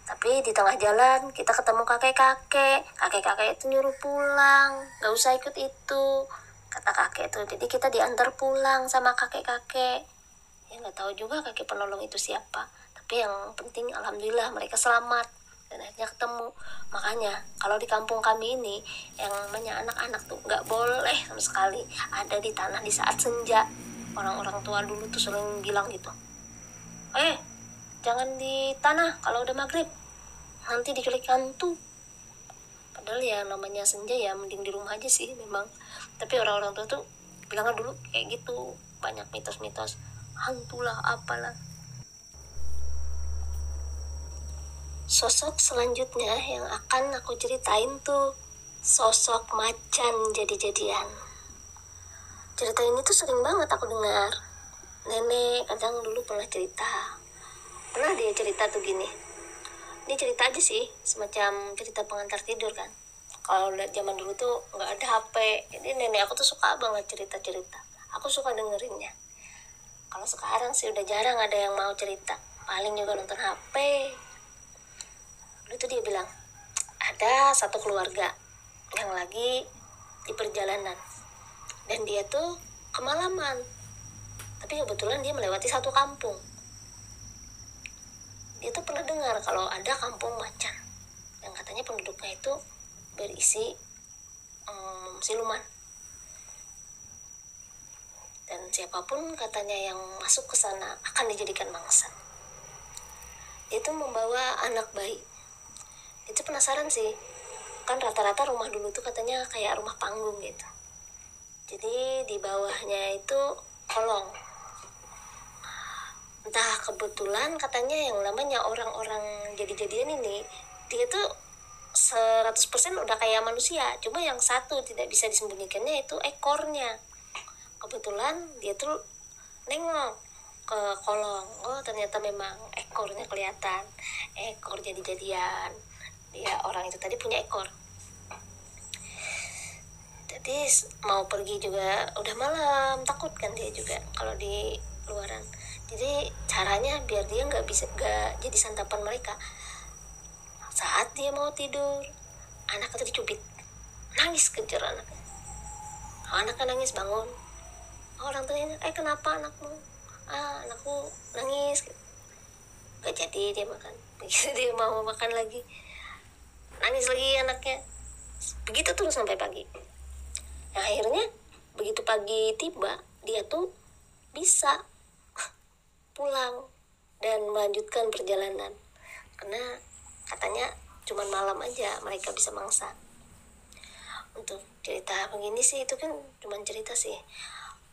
tapi di tengah jalan kita ketemu kakek itu nyuruh pulang, nggak usah ikut itu, kata kakek itu. Jadi kita diantar pulang sama kakek ya nggak tahu juga kakek penolong itu siapa, tapi yang penting alhamdulillah mereka selamat dan akhirnya ketemu. Makanya kalau di kampung kami ini yang namanya anak-anak tuh nggak boleh sama sekali ada di tanah di saat senja. Orang-orang tua dulu tuh sering bilang gitu, jangan di tanah kalau udah maghrib, nanti diculik hantu. Padahal ya namanya senja ya mending di rumah aja sih memang. Tapi orang-orang tua tuh bilangnya dulu kayak gitu, banyak mitos-mitos hantu lah apalah. Sosok selanjutnya yang akan aku ceritain tuh sosok macan jadi-jadian. Cerita ini tuh sering banget aku dengar. Nenek kadang dulu pernah dia cerita tuh gini. Ini cerita aja sih, semacam cerita pengantar tidur kan. Kalau lihat zaman dulu tuh nggak ada HP, jadi nenek aku tuh suka banget cerita-cerita. Aku suka dengerinnya. Kalau sekarang sih udah jarang ada yang mau cerita, paling juga nonton HP. Dulu tuh dia bilang, ada satu keluarga yang lagi di perjalanan, dan dia tuh kemalaman. Tapi kebetulan dia melewati satu kampung. Dia tuh pernah dengar kalau ada kampung macan yang katanya penduduknya itu berisi siluman. Dan siapapun katanya yang masuk ke sana akan dijadikan mangsa. Dia tuh membawa anak bayi. Dia tuh penasaran sih, kan rata-rata rumah dulu tuh katanya kayak rumah panggung gitu. Jadi di bawahnya itu kolong. entah kebetulan katanya yang namanya orang-orang jadi-jadian ini dia tuh 100% udah kayak manusia, cuma yang satu tidak bisa disembunyikannya itu ekornya. Kebetulan dia tuh nengok ke kolong, oh ternyata memang ekornya kelihatan, ekor jadi-jadian. Dia orang itu tadi punya ekor. Jadi mau pergi juga udah malam, takut kan dia juga kalau di luaran. Jadi caranya biar dia nggak jadi santapan mereka, saat dia mau tidur anak itu dicubit, nangis kejar anaknya nangis bangun. Orang tuanya kenapa anakmu? Anakku nangis. Gak jadi dia makan. Begitu dia mau makan lagi, nangis lagi anaknya. Begitu terus sampai pagi. Nah, akhirnya begitu pagi tiba, dia tuh bisa pulang dan melanjutkan perjalanan, karena katanya cuma malam aja mereka bisa mangsa. Untuk cerita begini sih itu kan cuma cerita sih,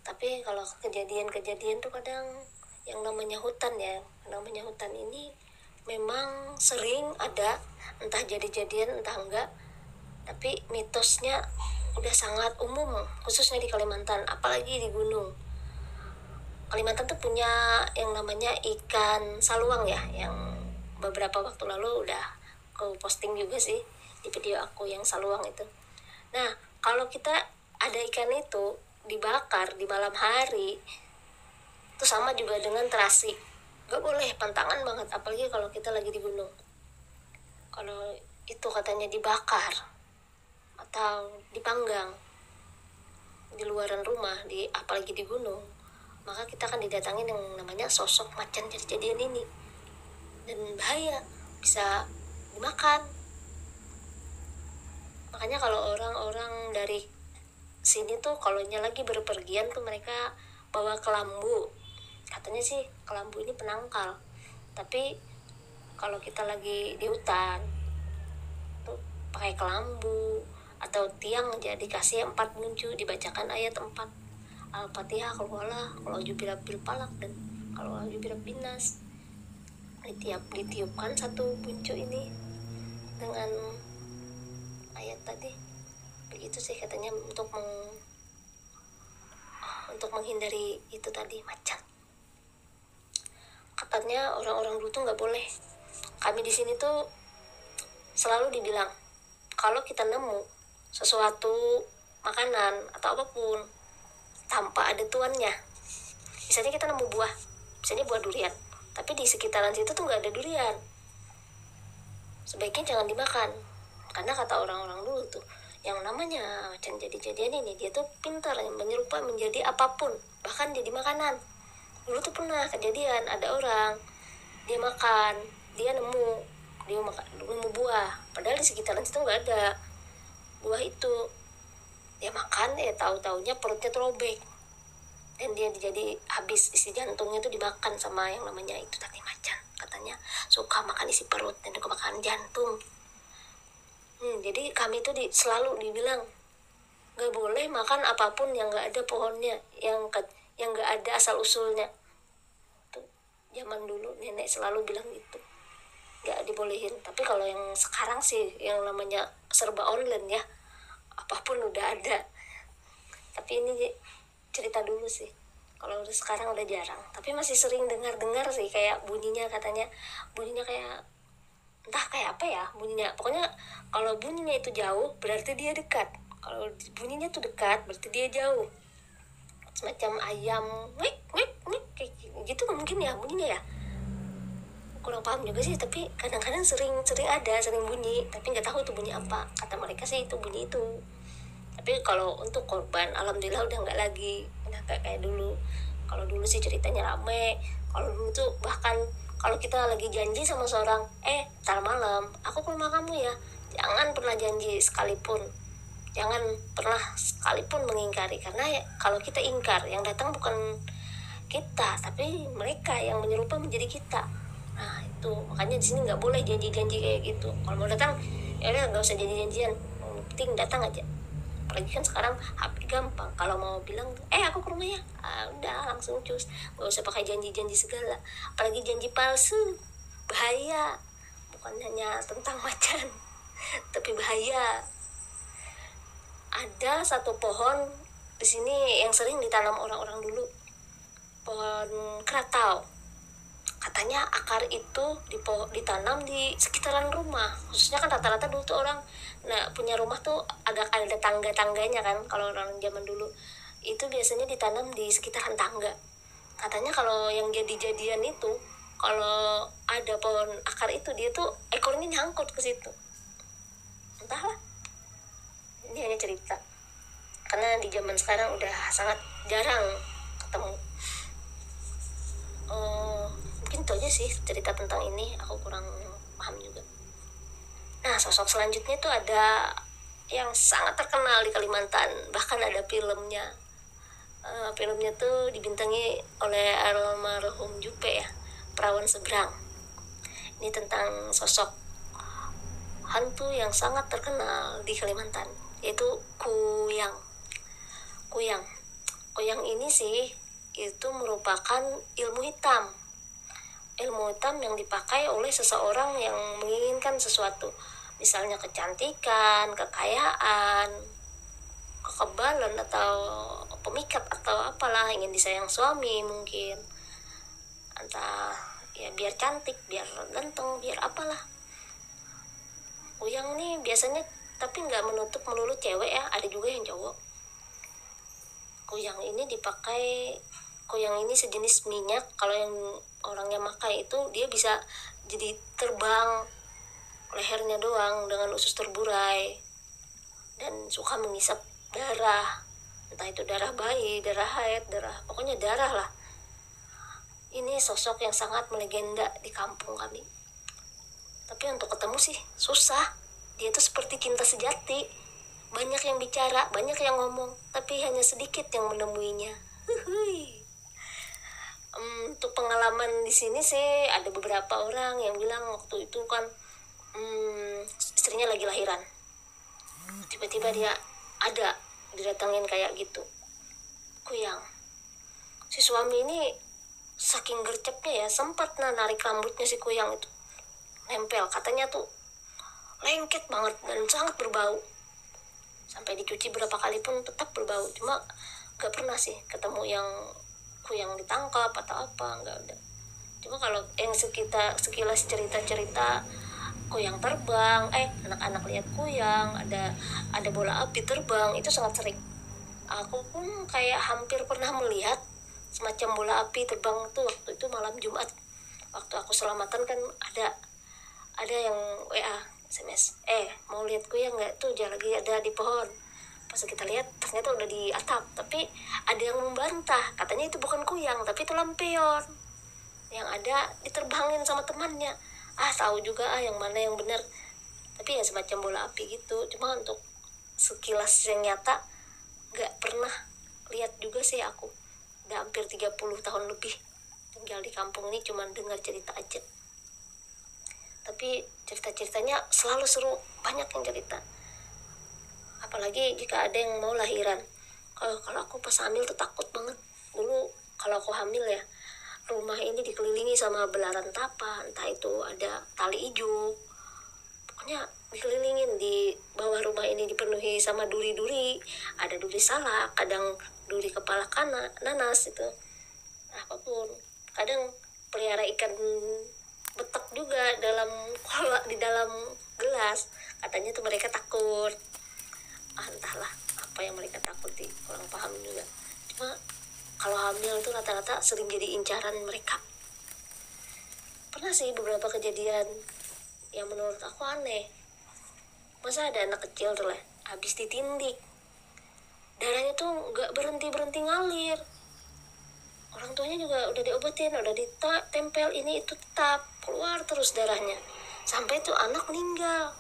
tapi kalau kejadian-kejadian tuh kadang yang namanya hutan ya, namanya hutan ini memang sering ada, entah jadi-jadian entah enggak, tapi mitosnya udah sangat umum, khususnya di Kalimantan, apalagi di gunung. Kalimantan tuh punya yang namanya ikan saluang ya, yang beberapa waktu lalu udah aku posting juga sih di video aku yang saluang itu. Nah, kalau kita ada ikan itu dibakar di malam hari, itu sama juga dengan terasi. Gak boleh, pantangan banget, apalagi kalau kita lagi di gunung. Kalau itu katanya dibakar atau dipanggang di luaran rumah, apalagi di gunung, maka kita akan didatangin yang namanya sosok macan jadi-jadian ini, dan bahaya, bisa dimakan. Makanya kalau orang-orang dari sini tuh kalau lagi berpergian tuh mereka bawa kelambu. Katanya sih kelambu ini penangkal, tapi kalau kita lagi di hutan tuh pakai kelambu atau tiang aja dikasih 4 buncu, dibacakan ayat 4 Al-Fatihah, kalau jubilah bil palak dan kalau jubilah binas, ditiupkan 1 buncu ini dengan ayat tadi. Begitu sih katanya untuk menghindari itu tadi, macan. Katanya orang-orang dulu tuh nggak boleh. Kami di sini tuh selalu dibilang kalau kita nemu sesuatu makanan atau apapun tanpa ada tuannya, misalnya kita nemu buah, misalnya buah durian, tapi di sekitaran situ tuh nggak ada durian, sebaiknya jangan dimakan. Karena kata orang-orang dulu tuh, yang namanya macan jadi-jadian ini dia tuh pintar yang menyerupai menjadi apapun, bahkan jadi makanan. Dulu tuh pernah kejadian ada orang dia nemu buah, padahal di sekitaran situ nggak ada buah itu. Dia makan, tahu-taunya perutnya terobek dan dia jadi habis isi jantungnya tuh dimakan sama yang namanya itu tadi macan. Katanya suka makan isi perut dan suka makan jantung. Jadi kami tuh selalu dibilang nggak boleh makan apapun yang nggak ada pohonnya, yang nggak ada asal usulnya. Tuh zaman dulu nenek selalu bilang gitu, nggak dibolehin. Tapi kalau yang sekarang sih yang namanya serba online ya, apapun udah ada. Tapi ini cerita dulu sih, kalau sekarang udah jarang, tapi masih sering dengar sih kayak bunyinya, katanya bunyinya kayak entah kayak apa ya bunyinya. Pokoknya kalau bunyinya itu jauh berarti dia dekat, kalau bunyinya tuh dekat berarti dia jauh. Semacam ayam wik wik wik kayak gitu mungkin ya bunyinya ya, kurang paham juga sih. Tapi kadang-kadang sering bunyi, tapi nggak tahu itu bunyi apa. Kata mereka sih itu bunyi itu. Tapi kalau untuk korban alhamdulillah udah nggak lagi, udah kayak dulu. Kalau dulu sih ceritanya rame. Kalau dulu tuh bahkan kalau kita lagi janji sama seorang, ntar malam aku ke rumah kamu ya, jangan pernah janji sekalipun, jangan pernah sekalipun mengingkari. Karena ya, kalau kita ingkar yang datang bukan kita tapi mereka yang menyerupai menjadi kita. Nah itu makanya di sini nggak boleh janji-janji kayak gitu. Kalau mau datang ya udah nggak usah janji-janjian, yang penting datang aja. apalagi kan sekarang HP gampang, kalau mau bilang aku ke rumahnya, udah langsung cus, nggak usah pakai janji-janji segala, apalagi janji palsu, bahaya. Bukan hanya tentang macan tapi bahaya. Ada satu pohon di sini yang sering ditanam orang-orang dulu, pohon kratau. Katanya akar itu ditanam di sekitaran rumah, khususnya kan rata-rata dulu tuh orang punya rumah tuh agak ada tangga-tangganya kan, kalau orang zaman dulu itu biasanya ditanam di sekitaran tangga. Katanya kalau yang jadi-jadian itu, kalau ada pohon akar itu, dia tuh ekornya nyangkut ke situ. Entahlah, ini hanya cerita, karena di zaman sekarang udah sangat jarang ketemu. Mungkin itu aja sih cerita tentang ini, aku kurang paham juga. Nah, sosok selanjutnya itu ada yang sangat terkenal di Kalimantan, bahkan ada filmnya. Filmnya tuh dibintangi oleh almarhum Jupe ya, Perawan Seberang. Ini tentang sosok hantu yang sangat terkenal di Kalimantan, yaitu Kuyang. Kuyang ini sih itu merupakan ilmu hitam yang dipakai oleh seseorang yang menginginkan sesuatu, misalnya kecantikan, kekayaan, kekebalan, atau pemikat, atau apalah, ingin disayang suami mungkin, entah ya biar cantik, biar ganteng, biar apalah. Kuyang nih biasanya tapi nggak menutup melulu cewek ya, ada juga yang cowok. Kuyang ini sejenis minyak, kalau yang orang yang makai itu dia bisa jadi terbang, lehernya doang dengan usus terburai, dan suka mengisap darah, entah itu darah bayi, darah haid, pokoknya darah lah. Ini sosok yang sangat melegenda di kampung kami, tapi untuk ketemu sih susah. Dia tuh seperti cinta sejati, banyak yang bicara, banyak yang ngomong, tapi hanya sedikit yang menemuinya. Untuk pengalaman di sini sih ada beberapa orang yang bilang waktu itu kan istrinya lagi lahiran, tiba-tiba dia ada didatengin kayak gitu, Kuyang. Si suami ini saking gercepnya ya, sempat narik rambutnya si Kuyang itu, nempel, katanya tuh lengket banget dan sangat berbau, sampai dicuci berapa kali pun tetap berbau. Cuma gak pernah sih ketemu yang Kuyang ditangkap atau apa, enggak ada. Cuma kalau yang sekilas cerita-cerita Kuyang terbang, anak-anak lihat Kuyang, ada bola api terbang, itu sangat sering. Aku pun kayak hampir pernah melihat semacam bola api terbang tuh waktu itu malam Jumat. Waktu aku selamatan kan ada yang WA, SMS, mau lihat Kuyang nggak, tuh dia lagi ada di pohon. Pas kita lihat ternyata udah di atap, tapi ada yang membantah, katanya itu bukan Kuyang tapi itu lampion yang ada diterbangin sama temannya. Tahu juga yang mana yang benar, tapi ya semacam bola api gitu. Cuma untuk sekilas yang nyata nggak pernah lihat juga sih. Aku udah hampir 30 tahun lebih tinggal di kampung ini, cuma dengar cerita aja, tapi cerita-ceritanya selalu seru, banyak yang cerita. Apalagi jika ada yang mau lahiran. Kalau aku pas hamil tuh takut banget. Dulu kalau aku hamil ya, rumah ini dikelilingi sama belaran tapa, entah itu ada tali ijo, pokoknya dikelilingin. Di bawah rumah ini dipenuhi sama duri-duri, ada duri salak, kadang duri kepala nanas itu, apapun. Kadang pelihara ikan betok juga di dalam gelas, katanya tuh mereka takut. Entahlah apa yang mereka takuti, kurang paham juga. Cuma kalau hamil tuh rata-rata sering jadi incaran mereka. Pernah sih beberapa kejadian yang menurut aku aneh. Masa ada anak kecil tuh lah habis ditindik, darahnya tuh nggak berhenti ngalir. Orang tuanya juga udah diobatin, udah ditempel ini itu, tetap keluar terus darahnya, sampai tuh anak meninggal.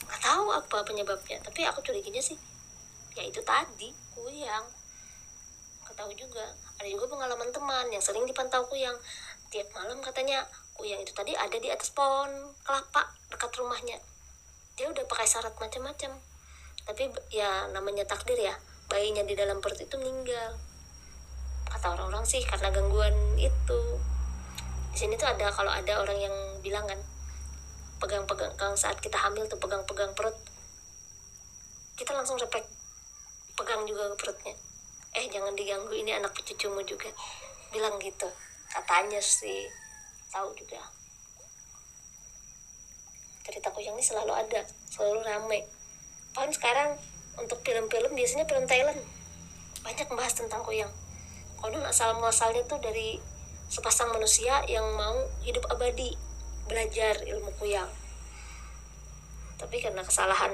Gak tahu apa penyebabnya, tapi aku curiganya sih ya itu tadi, Kuyang. Gak tahu juga. Ada juga pengalaman teman yang sering dipantau Kuyang. Tiap malam katanya Kuyang itu tadi ada di atas pohon kelapa dekat rumahnya. Dia udah pakai syarat macam-macam, Tapi ya namanya takdir ya, bayinya di dalam perut itu meninggal. Kata orang-orang sih karena gangguan itu. Di sini tuh ada, kalau ada orang yang bilang kan, pegang-pegang saat kita hamil tuh pegang-pegang perut, kita langsung refleks pegang juga ke perutnya. Jangan diganggu, ini anak cucumu juga, bilang gitu katanya sih. Tahu juga cerita kuyang ini selalu ada, selalu rame. Bahkan sekarang untuk film-film, biasanya film Thailand banyak membahas tentang kuyang. Konon asal muasalnya tuh dari sepasang manusia yang mau hidup abadi, belajar ilmu kuyang. Tapi karena kesalahan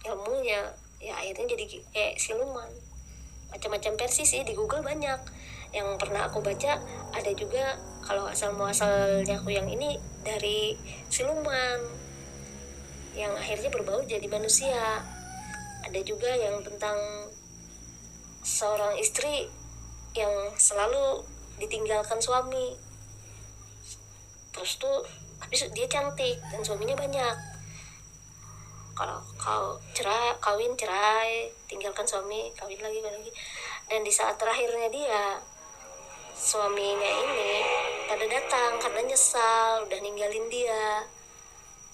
ilmunya, ya akhirnya jadi kayak siluman. Macam-macam versi sih, di Google banyak. Yang pernah aku baca ada juga kalau asal muasalnya kuyang ini dari siluman yang akhirnya berbaur jadi manusia. Ada juga yang tentang seorang istri yang selalu ditinggalkan suami, terus tuh habis dia cantik dan suaminya banyak. Kalau kawin cerai, tinggalkan suami, kawin lagi. Dan di saat terakhirnya dia, suaminya ini pada datang karena nyesal udah ninggalin dia,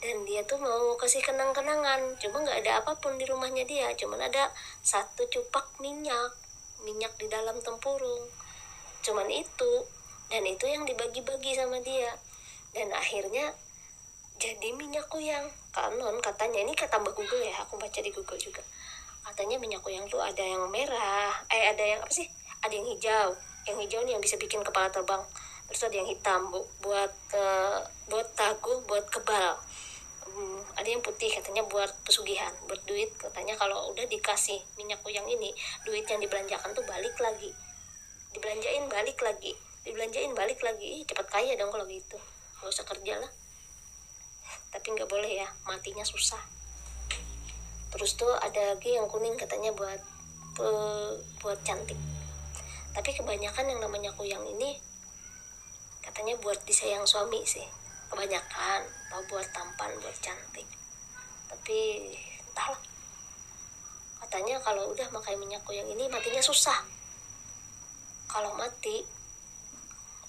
dan dia tuh mau kasih kenang-kenangan, cuma nggak ada apapun di rumahnya dia, cuman ada satu cupak minyak di dalam tempurung, cuman itu, dan itu yang dibagi-bagi sama dia. Dan akhirnya jadi minyak kuyang. Kanon katanya, ini kata Mbak Google ya, aku baca di Google juga, katanya minyak kuyang tuh ada yang merah, ada yang apa sih, ada yang hijau. Yang hijau nih yang bisa bikin kepala terbang, terus ada yang hitam buat taguh, buat kebal. Ada yang putih katanya buat pesugihan, buat duit. Katanya kalau udah dikasih minyak kuyang ini, duit yang dibelanjakan tuh balik lagi, dibelanjain balik lagi. Cepat kaya dong kalau gitu, nggak usah kerja lah. Tapi nggak boleh ya, matinya susah. Terus tuh ada lagi yang kuning katanya buat cantik. Tapi kebanyakan yang namanya kuyang ini katanya buat disayang suami sih, kebanyakan. Atau buat tampan, buat cantik. Tapi entahlah, katanya kalau udah makai minyak kuyang ini matinya susah. Kalau mati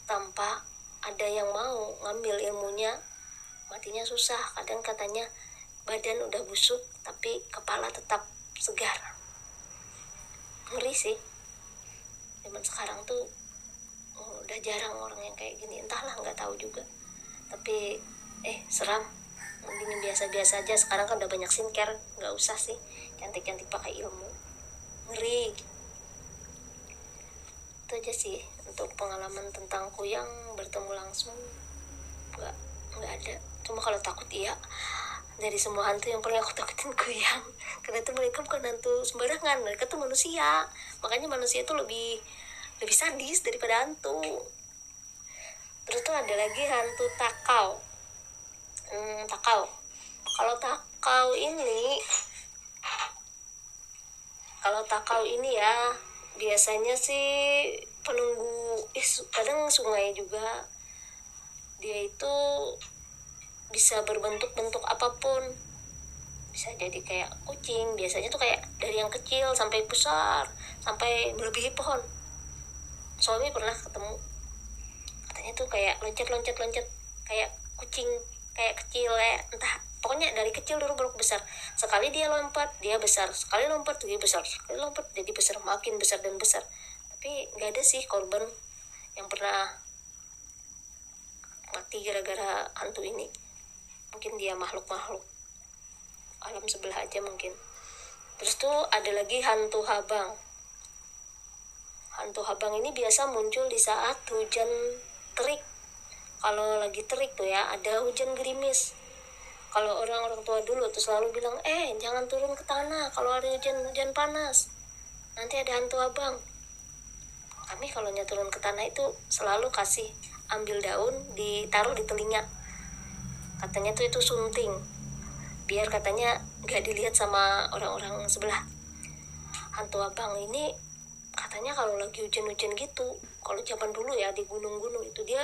tanpa ada yang mau ngambil ilmunya, matinya susah. Kadang katanya badan udah busuk tapi kepala tetap segar. Ngeri sih. Zaman sekarang tuh udah jarang orang yang kayak gini, entahlah, nggak tahu juga. Tapi seram. Mending biasa-biasa aja. Sekarang kan udah banyak skincare, nggak usah sih cantik-cantik pakai ilmu. Ngeri. Itu aja sih untuk pengalaman tentang kuyang bertemu langsung. Nggak ada. Cuma kalau takut iya, dari semua hantu yang paling aku takutin kuyang. Karena itu mereka bukan hantu sembarangan, mereka tuh manusia. Makanya manusia itu lebih sadis daripada hantu. Terus tuh ada lagi hantu takau. Kalau takau ini ya biasanya sih penunggu kadang sungai juga. Dia itu bisa berbentuk-bentuk apapun, bisa jadi kayak kucing. Biasanya tuh kayak dari yang kecil sampai besar, sampai melebihi pohon. Suami pernah ketemu, katanya tuh kayak loncat kayak kucing, kayak kecil, kayak entah, pokoknya dari kecil dulu baru besar. Sekali dia lompat dia besar, sekali lompat dia besar, sekali lompat jadi besar, makin besar dan besar. Tapi nggak ada sih korban yang pernah mati gara-gara hantu ini. Mungkin dia makhluk alam sebelah aja mungkin. Terus tuh ada lagi hantu habang. Hantu habang ini biasa muncul di saat hujan terik. Kalau lagi terik tuh ya, ada hujan gerimis. Kalau orang-orang tua dulu tuh selalu bilang, jangan turun ke tanah kalau ada hujan panas, nanti ada hantu habang. Kami kalau turun ke tanah itu selalu kasih ambil daun, ditaruh di telinga. Katanya tuh itu sunting, biar katanya gak dilihat sama orang-orang sebelah. Hantu habang ini katanya kalau lagi hujan-hujan gitu, kalau zaman dulu ya di gunung-gunung itu dia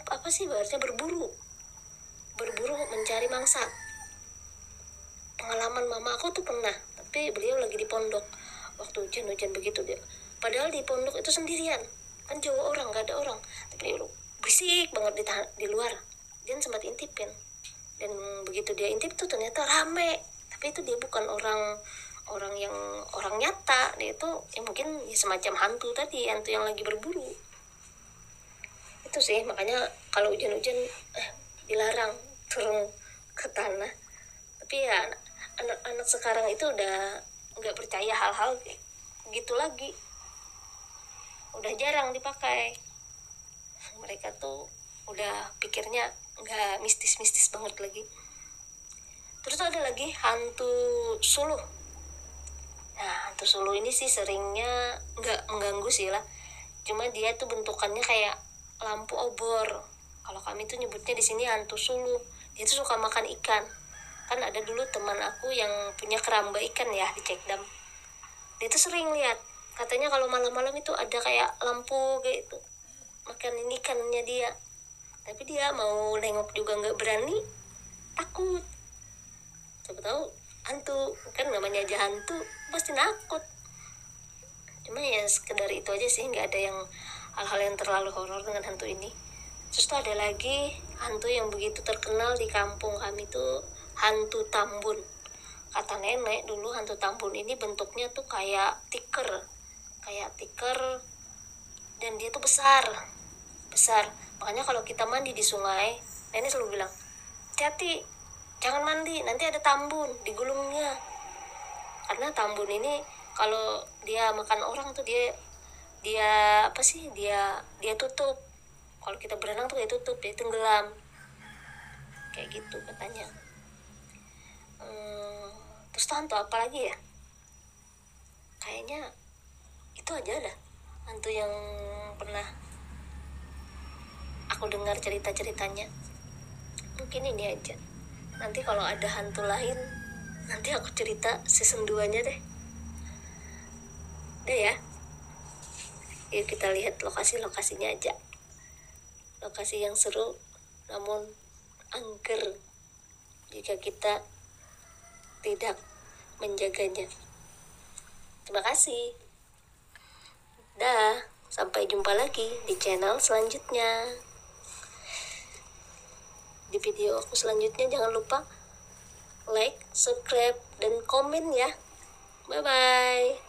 apa sih, bahasanya berburu mencari mangsa. pengalaman mama aku tuh pernah, tapi beliau lagi di pondok waktu hujan-hujan begitu dia. Padahal di pondok itu sendirian, kan jauh orang, gak ada orang, tapi dia berisik banget di luar. Dia sempat intipin, dan begitu dia intip tuh ternyata rame, tapi itu dia bukan orang orang yang orang nyata, dia itu ya mungkin ya semacam hantu tadi, hantu yang lagi berburu. Itu sih makanya kalau hujan-hujan dilarang turun ke tanah. Tapi ya anak-anak sekarang itu udah nggak percaya hal-hal gitu lagi, udah jarang dipakai. Mereka tuh udah pikirnya nggak mistis-mistis banget lagi. Terus ada lagi hantu suluh. Nah, hantu suluh ini sih seringnya nggak mengganggu sih lah, cuma dia tuh bentukannya kayak lampu obor. Kalau kami tuh nyebutnya di sini hantu suluh. Dia tuh suka makan ikan. Kan ada dulu teman aku yang punya keramba ikan ya di Cekdam. Dia tuh sering lihat, katanya kalau malam-malam itu ada kayak lampu kayak itu makanin ikannya dia. Tapi dia mau nengok juga nggak berani, takut. Siapa tahu hantu, kan namanya aja hantu, pasti nakut. Cuma ya sekedar itu aja sih, nggak ada yang hal-hal yang terlalu horor dengan hantu ini. Terus tuh ada lagi hantu yang begitu terkenal di kampung kami tuh, hantu Tambun. Kata nenek dulu hantu Tambun ini bentuknya tuh kayak tiker, dan dia tuh besar. Makanya kalau kita mandi di sungai, nenek selalu bilang, hati-hati, jangan mandi, nanti ada tambun di gulungnya. Karena tambun ini kalau dia makan orang tuh dia apa sih, dia tutup. Kalau kita berenang tuh dia tutup, dia tenggelam. Kayak gitu katanya. Terus hantu apa lagi ya? Kayaknya itu aja dah hantu yang pernah aku dengar cerita-ceritanya. Mungkin ini aja. Nanti kalau ada hantu lain, nanti aku cerita season 2-nya deh. Udah ya. Yuk kita lihat lokasi-lokasinya aja. Lokasi yang seru, namun angker jika kita tidak menjaganya. Terima kasih. Dah, sampai jumpa lagi di channel selanjutnya. Di video aku selanjutnya jangan lupa like, subscribe, dan komen ya. Bye-bye.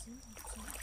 juga.